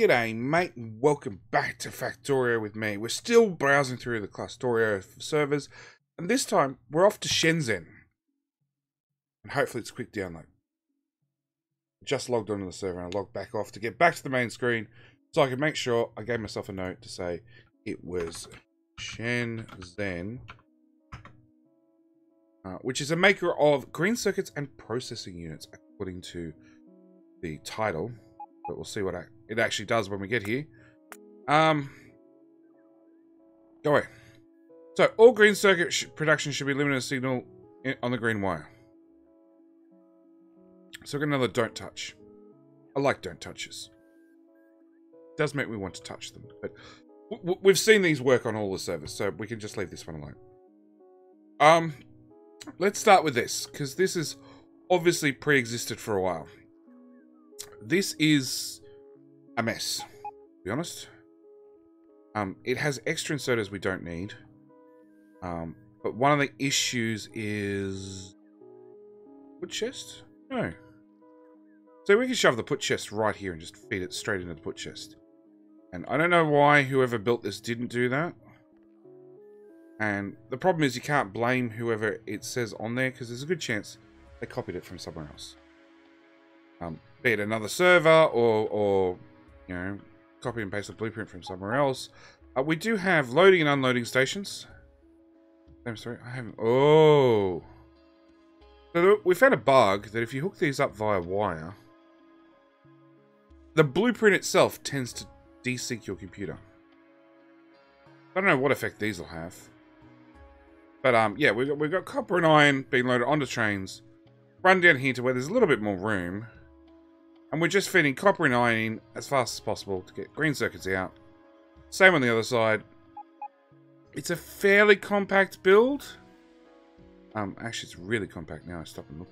G'day mate, and welcome back to Factorio with me. We're still browsing through the Clustorio servers, and this time we're off to Shenzhen. And hopefully it's a quick download. Just logged onto the server and I logged back off to get back to the main screen so I could make sure I gave myself a note to say it was Shenzhen, which is a maker of green circuits and processing units, according to the title. But we'll see what it actually does when we get here. Go away. So, all green circuit production should be limited to signal on the green wire. So, I've got another don't touch. I like don't touches. It does make me want to touch them. But we've seen these work on all the servers, so we can just leave this one alone. Let's start with this, because this is obviously pre-existed for a while. This is a mess, to be honest. It has extra inserters we don't need. But one of the issues is put chest? No. So we can shove the put chest right here and just feed it straight into the put chest. And I don't know why whoever built this didn't do that. And the problem is you can't blame whoever it says on there, because there's a good chance they copied it from somewhere else. Be it another server or you know, copy and paste a blueprint from somewhere else. We do have loading and unloading stations. I'm sorry, I haven't. Oh, so we found a bug that if you hook these up via wire, the blueprint itself tends to desync your computer. I don't know what effect these will have, but yeah, we've got copper and iron being loaded onto trains. Run down here to where there's a little bit more room. And we're just feeding copper and iron in as fast as possible to get green circuits out. Same on the other side. It's a fairly compact build. Actually, it's really compact now. I stop and look.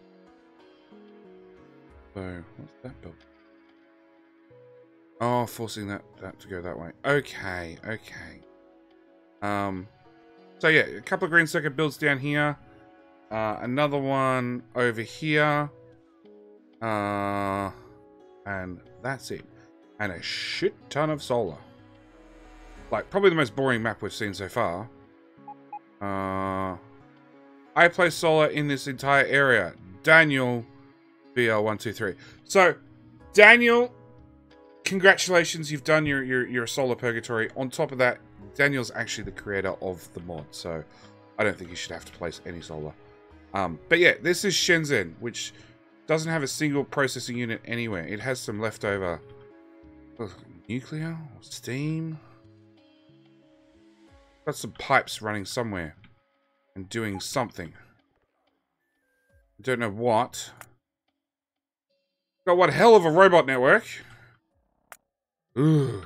So, what's that build? Oh, forcing that to go that way. Okay, okay. So yeah, a couple of green circuit builds down here. Another one over here. And that's it. And a shit ton of solar. Like, probably the most boring map we've seen so far. I place solar in this entire area. Daniel, BL123. So, Daniel, congratulations, you've done your solar purgatory. On top of that, Daniel's actually the creator of the mod, so I don't think you should have to place any solar. But yeah, this is Shenzhen, which doesn't have a single processing unit anywhere. It has some leftover nuclear or steam. Got some pipes running somewhere and doing something. I don't know what. Got one hell of a robot network. Ooh.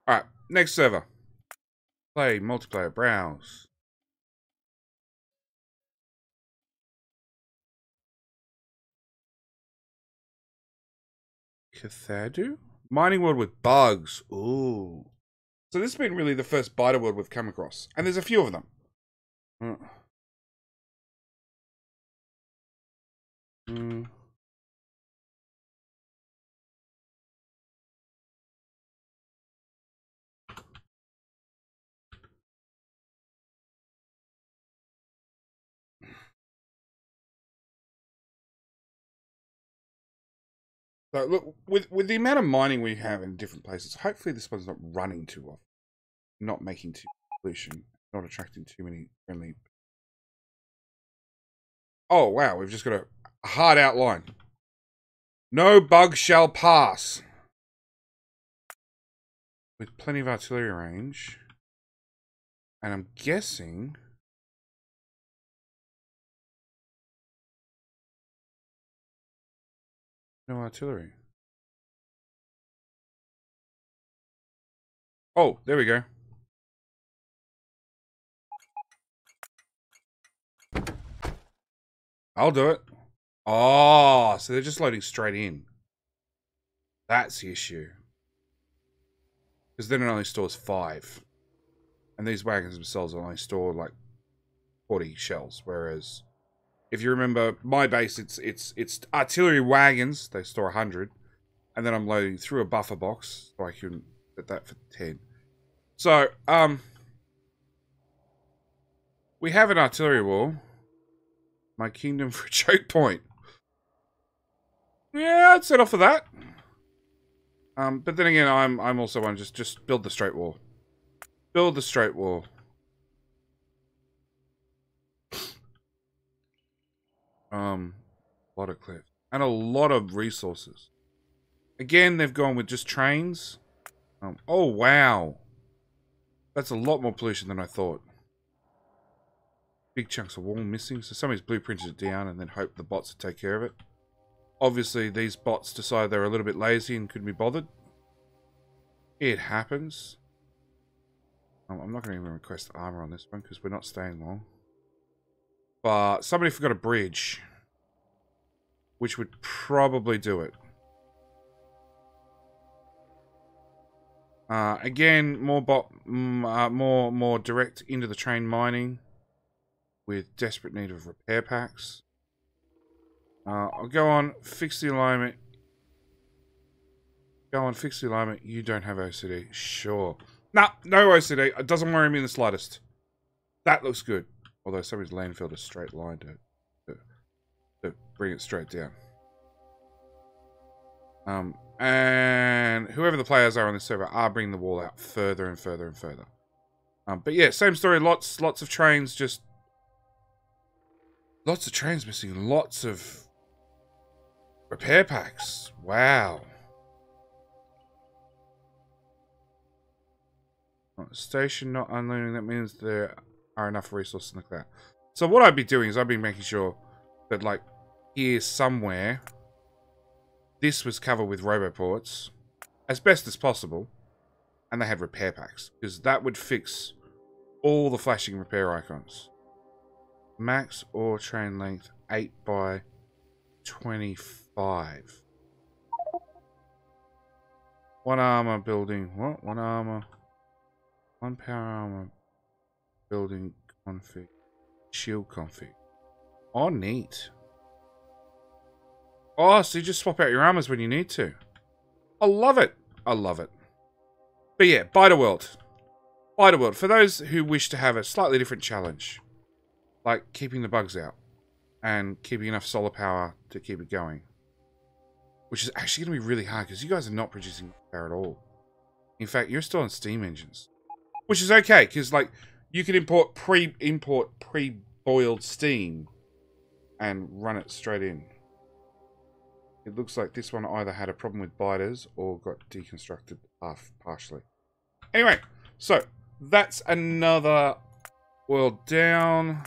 Alright, next server. Play, multiplayer, browse. Klendathu? Mining world with bugs. Ooh. So this has been really the first biter world we've come across. And there's a few of them. So look, with the amount of mining we have in different places, hopefully this one's not running too often, not making too much pollution, not attracting too many friendly. Oh wow, we've just got a hard outline. No bug shall pass. With plenty of artillery range, and I'm guessing. No artillery. Oh, there we go. I'll do it. Oh, so they're just loading straight in. That's the issue. Because then it only stores 5. And these wagons themselves only store like 40 shells. Whereas, if you remember my base, it's artillery wagons. They store 100. And then I'm loading through a buffer box, so I can set that for 10. So, we have an artillery wall. My kingdom for a choke point. Yeah, I'd set off for that. But then again, I'm also one just build the straight wall. Build the straight wall. A lot of cliffs and a lot of resources. Again, they've gone with just trains. Oh wow, that's a lot more pollution than I thought. Big chunks of wall missing. So somebody's blueprinted it down and then hope the bots would take care of it. Obviously, these bots decided they were a little bit lazy and couldn't be bothered. It happens. I'm not going to even request armor on this one because we're not staying long. But somebody forgot a bridge, which would probably do it. Again, more direct into the train mining with desperate need of repair packs. I'll go on, fix the alignment. Go on, fix the alignment. You don't have OCD. Sure. Nah, no OCD. It doesn't worry me in the slightest. That looks good. Although somebody's landfilled a straight line to bring it straight down. And whoever the players are on this server are bringing the wall out further and further and further. But yeah, same story. Lots of trains just... Lots of trains missing. Lots of repair packs. Wow. Station not unloading. That means there are enough resources in the cloud. So what I'd be doing is I'd be making sure that, like, here somewhere, this was covered with roboports as best as possible, and they had repair packs, because that would fix all the flashing repair icons. Max or train length 8 by 25. One armor building. What? One armor. One power armor building config. Shield config. Oh, neat. Oh, so you just swap out your armors when you need to. I love it. I love it. But yeah, Biter World. Biter World. For those who wish to have a slightly different challenge, like keeping the bugs out and keeping enough solar power to keep it going, which is actually going to be really hard because you guys are not producing power at all. In fact, you're still on steam engines, which is okay because, like, you can import pre-boiled steam and run it straight in. It looks like this one either had a problem with biters or got deconstructed partially. Anyway, so that's another world down.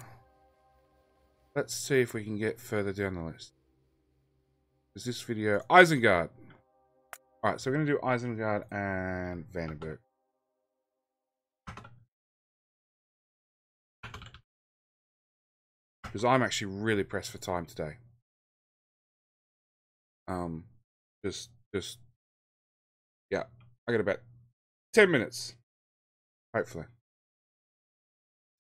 Let's see if we can get further down the list. Is this video Isengard? Alright, so we're going to do Isengard and Vanderberg. Because I'm actually really pressed for time today. Yeah, I got about 10 minutes. Hopefully.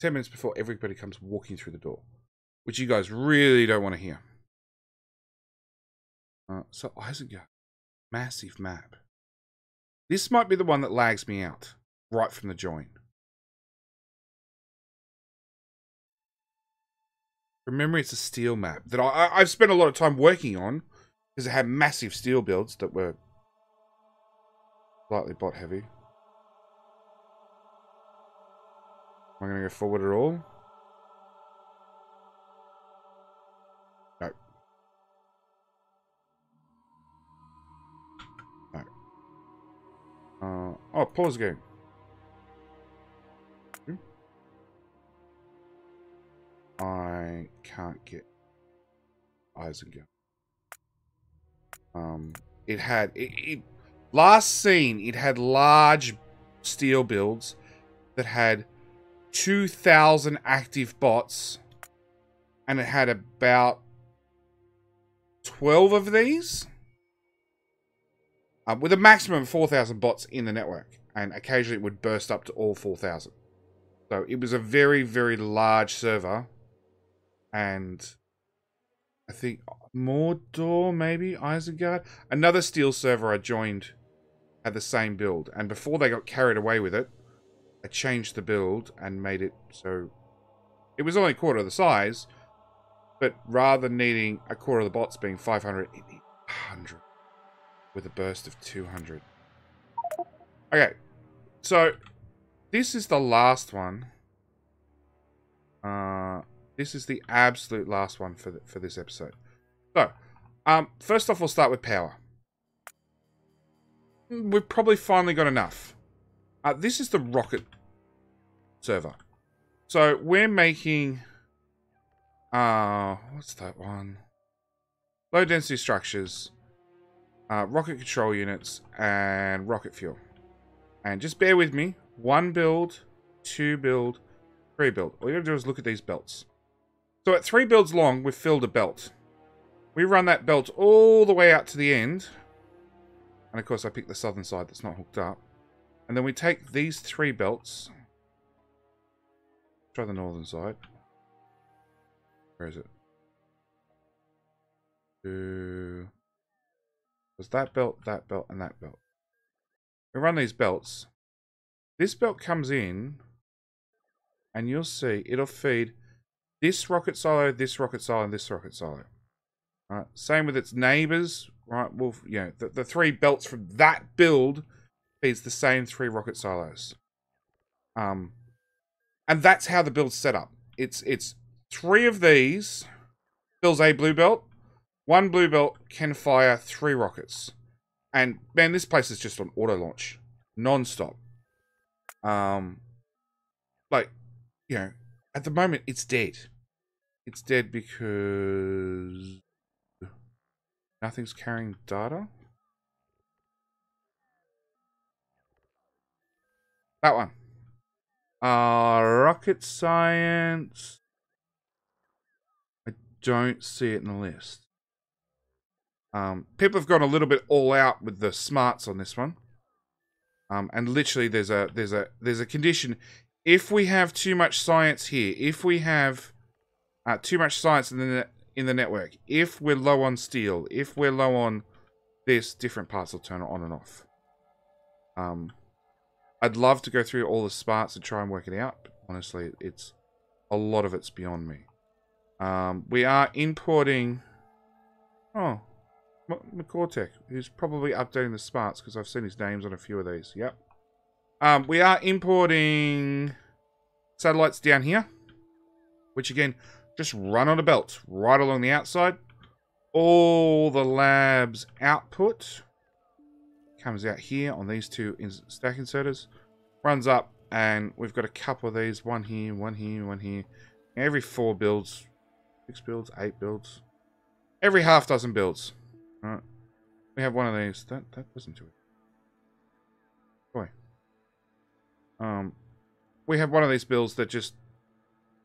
10 minutes before everybody comes walking through the door. Which you guys really don't want to hear. So Isengard. Massive map. This might be the one that lags me out. Right from the join. Remember, it's a steel map that I've spent a lot of time working on. Because it had massive steel builds that were slightly bot heavy. Am I going to go forward at all? No. No. Oh, pause game. I can't get Isengard. It had last seen. It had large steel builds that had 2,000 active bots, and it had about 12 of these, with a maximum of 4,000 bots in the network, and occasionally it would burst up to all 4,000. So it was a very, very large server, and I think Mordor, maybe Isengard. Another steel server I joined had the same build, and before they got carried away with it, I changed the build and made it so it was only a quarter of the size, but rather than needing a quarter of the bots being 500, it needed 100 with a burst of 200. Okay, so this is the last one. This is the absolute last one for this episode. So, first off, we'll start with power. We've probably finally got enough. This is the rocket server. So we're making, what's that one? Low density structures, rocket control units, and rocket fuel. And just bear with me. 1 build, 2 build, 3 build. All you gotta do is look at these belts. So at 3 builds long, we've filled a belt. We run that belt all the way out to the end. And of course I picked the southern side that's not hooked up. And then we take these 3 belts. Try the northern side. Where is it? There's that belt, and that belt. We run these belts. This belt comes in, and you'll see it'll feed this rocket silo, and this rocket silo. Right. Same with its neighbors. Right. Well, you know, the 3 belts from that build feeds the same 3 rocket silos. And that's how the build's set up. It's 3 of these fills a blue belt. 1 blue belt can fire 3 rockets. And man, this place is just on auto launch, non-stop. Like, you know, at the moment it's dead. It's dead because nothing's carrying data. That one. Rocket science. I don't see it in the list. People have gone a little bit all out with the smarts on this one. And literally there's a condition. If we have too much science here, if we have too much science in the network, if we're low on steel, if we're low on this, different parts will turn it on and off. I'd love to go through all the smarts and try and work it out, but honestly, it's a lot of it's beyond me. We are importing McCortech, who's probably updating the smarts because I've seen his names on a few of these. Yep. We are importing satellites down here, which again, just run on a belt right along the outside. All the labs output comes out here on these 2 stack inserters, runs up, and we've got a couple of these, 1 here, 1 here, 1 here. Every 4 builds, 6 builds, 8 builds, every half dozen builds. All right, we have one of these. That wasn't too boy. We have one of these builds that just,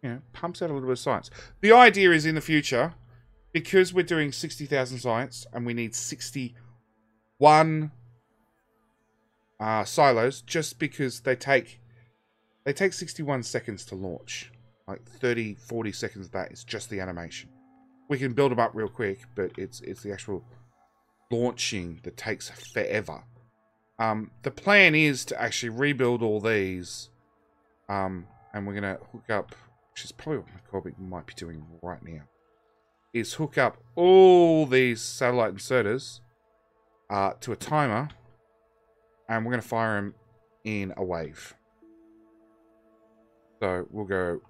you know, pumps out a little bit of science. The idea is in the future, because we're doing 60,000 science and we need 61 silos, just because they take 61 seconds to launch. Like 30, 40 seconds of that is just the animation. We can build them up real quick, but it's the actual launching that takes forever. The plan is to actually rebuild all these, and we're gonna hook up, which is probably what McCormick might be doing right now, is hook up all these satellite inserters to a timer, and we're gonna fire them in a wave. So we'll go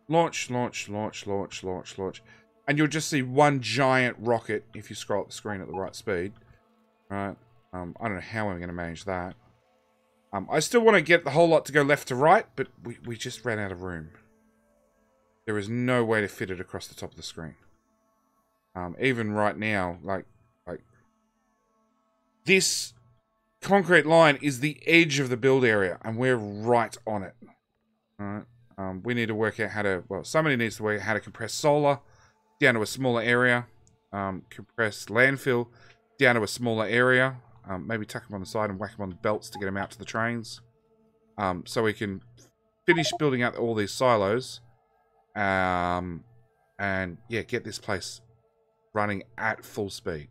launch, launch, launch, launch, launch, launch. And you'll just see one giant rocket if you scroll up the screen at the right speed. Right? I don't know how I'm going to manage that. I still want to get the whole lot to go left to right, but we just ran out of room. There is no way to fit it across the top of the screen. Even right now, like this concrete line is the edge of the build area, and we're right on it. All right? We need to work out how to, well, somebody needs to work out how to compress solar down to a smaller area, compress landfill down to a smaller area, maybe tuck them on the side and whack them on the belts to get them out to the trains, so we can finish building out all these silos, and yeah, get this place running at full speed.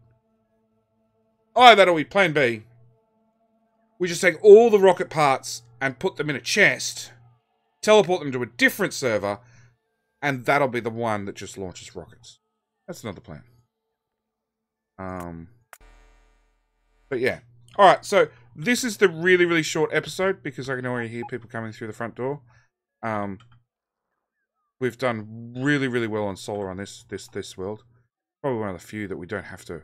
Oh, that'll be plan B. We just take all the rocket parts and put them in a chest, teleport them to a different server, and that'll be the one that just launches rockets. That's another plan. But yeah. Alright, so this is the really, really short episode because I can already hear people coming through the front door. We've done really, really well on solar on this world. Probably one of the few that we don't have to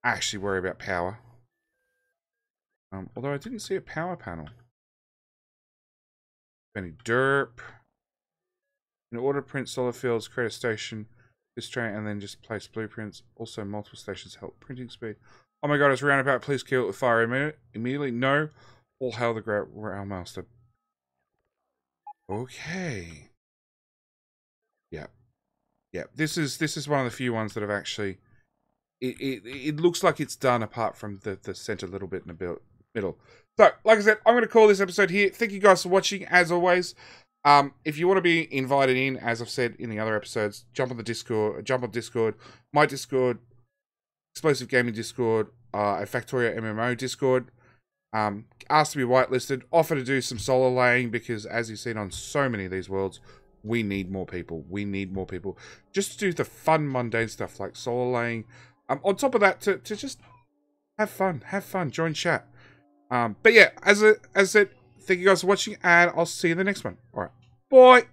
actually worry about power. Although I didn't see a power panel. Any derp. In order to print solar fields, create a station, this train, and then just place blueprints. Also, multiple stations help printing speed. Oh my god, it's roundabout. Please kill it with fire immediately. No. All hail the great Railmaster. Okay. Yeah. Yeah. This is one of the few ones that have actually. It looks like it's done apart from the center little bit in the middle. So, like I said, I'm going to call this episode here. Thank you guys for watching, as always. If you want to be invited in, as I've said in the other episodes, jump on Discord, my Discord, Explosive Gaming Discord, a Factorio MMO Discord. Ask to be whitelisted, offer to do some solo laying, because as you've seen on so many of these worlds, we need more people. We need more people. Just to do the fun, mundane stuff like solo laying. On top of that, to just have fun, join chat. But yeah, as I said, thank you guys for watching, and I'll see you in the next one. Alright, bye!